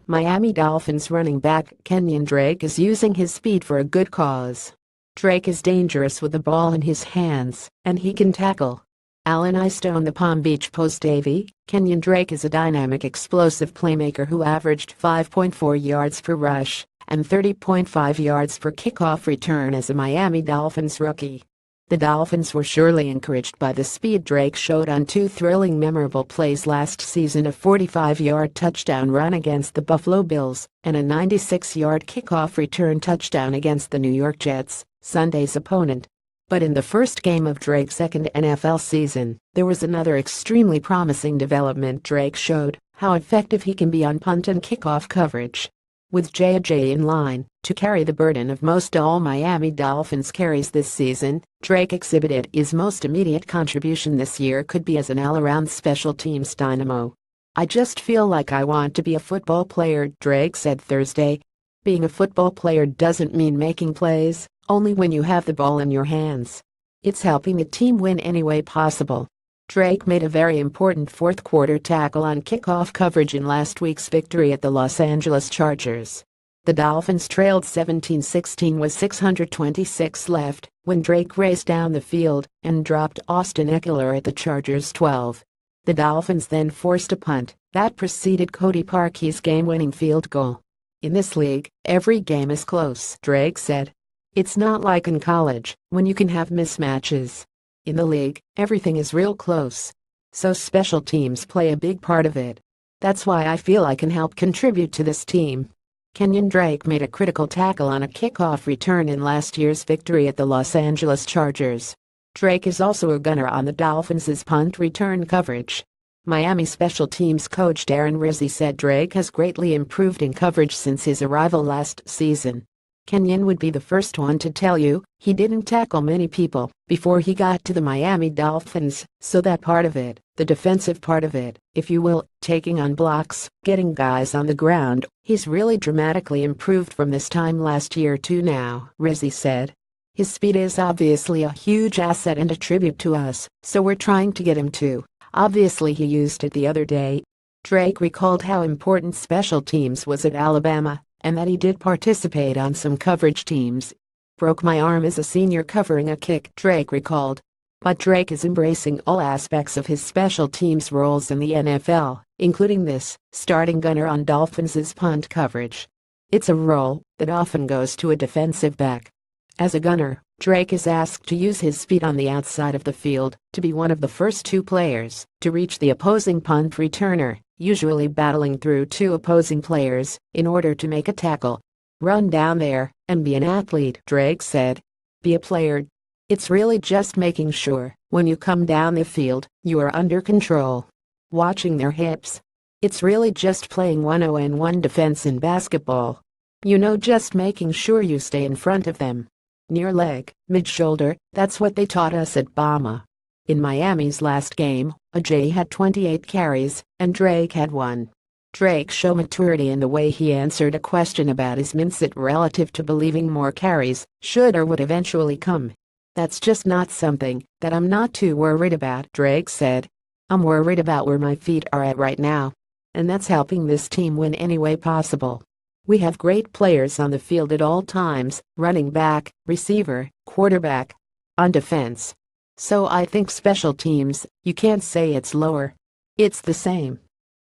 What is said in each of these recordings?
Miami Dolphins running back Kenyan Drake is using his speed for a good cause. Drake is dangerous with the ball in his hands, and he can tackle. Alan Istone, the Palm Beach Post-AV. Kenyan Drake is a dynamic, explosive playmaker who averaged 5.4 yards per rush and 30.5 yards per kickoff return as a Miami Dolphins rookie. The Dolphins were surely encouraged by the speed Drake showed on two thrilling, memorable plays last season: a 45-yard touchdown run against the Buffalo Bills and a 96-yard kickoff return touchdown against the New York Jets, Sunday's opponent. But in the first game of Drake's second NFL season, there was another extremely promising development. Drake showed how effective he can be on punt and kickoff coverage. With J.J. in line to carry the burden of most all Miami Dolphins carries this season, Drake exhibited his most immediate contribution this year could be as an all-around special teams dynamo. "I just feel like I want to be a football player," Drake said Thursday. "Being a football player doesn't mean making plays only when you have the ball in your hands. It's helping the team win any way possible." Drake made a very important fourth-quarter tackle on kickoff coverage in last week's victory at the Los Angeles Chargers. The Dolphins trailed 17-16 with 6:26 left when Drake raced down the field and dropped Austin Eckler at the Chargers' 12. The Dolphins then forced a punt that preceded Cody Parkey's game-winning field goal. "In this league, every game is close," Drake said. "It's not like in college, when you can have mismatches. In the league, everything is real close. So special teams play a big part of it. That's why I feel I can help contribute to this team." Kenyan Drake made a critical tackle on a kickoff return in last year's victory at the Los Angeles Chargers. Drake is also a gunner on the Dolphins' punt return coverage. Miami special teams coach Darren Rizzi said Drake has greatly improved in coverage since his arrival last season. "Kenyan would be the first one to tell you he didn't tackle many people before he got to the Miami Dolphins, so that part of it, the defensive part of it, if you will, taking on blocks, getting guys on the ground, he's really dramatically improved from this time last year to now," Rizzi said. "His speed is obviously a huge asset and a tribute to us, so we're trying to get him to. Obviously he used it the other day." Drake recalled how important special teams was at Alabama, and that he did participate on some coverage teams. "Broke my arm as a senior covering a kick," Drake recalled. But Drake is embracing all aspects of his special teams roles in the NFL, including this, starting gunner on Dolphins' punt coverage. It's a role that often goes to a defensive back. As a gunner, Drake is asked to use his speed on the outside of the field to be one of the first two players to reach the opposing punt returner, usually battling through two opposing players in order to make a tackle. "Run down there and be an athlete," Drake said. "Be a player. It's really just making sure when you come down the field, you are under control. Watching their hips. It's really just playing 1-on-1 defense in basketball. Just making sure you stay in front of them. Near leg, mid-shoulder, that's what they taught us at Bama." In Miami's last game, AJ had 28 carries, and Drake had 1. Drake showed maturity in the way he answered a question about his mindset relative to believing more carries should or would eventually come. "That's just not something that I'm not too worried about," Drake said. "I'm worried about where my feet are at right now. And that's helping this team win any way possible. We have great players on the field at all times, running back, receiver, quarterback. On defense. So I think special teams, you can't say it's lower. It's the same.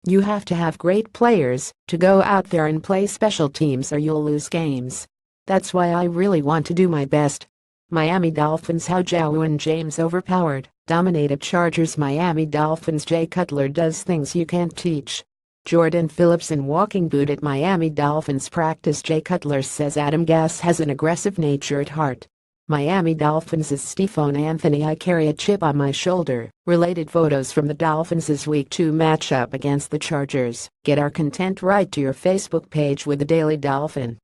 You have to have great players to go out there and play special teams or you'll lose games. That's why I really want to do my best." Miami Dolphins. How Ja'Wuan James overpowered, dominated Chargers. Miami Dolphins. Jay Cutler does things you can't teach. Jordan Phillips in walking boot at Miami Dolphins practice. Jay Cutler says Adam Gase has an aggressive nature at heart. Miami Dolphins. Stephon Anthony. "I carry a chip on my shoulder." Related photos from the Dolphins' Week 2 matchup against the Chargers. Get our content right to your Facebook page with the Daily Dolphin.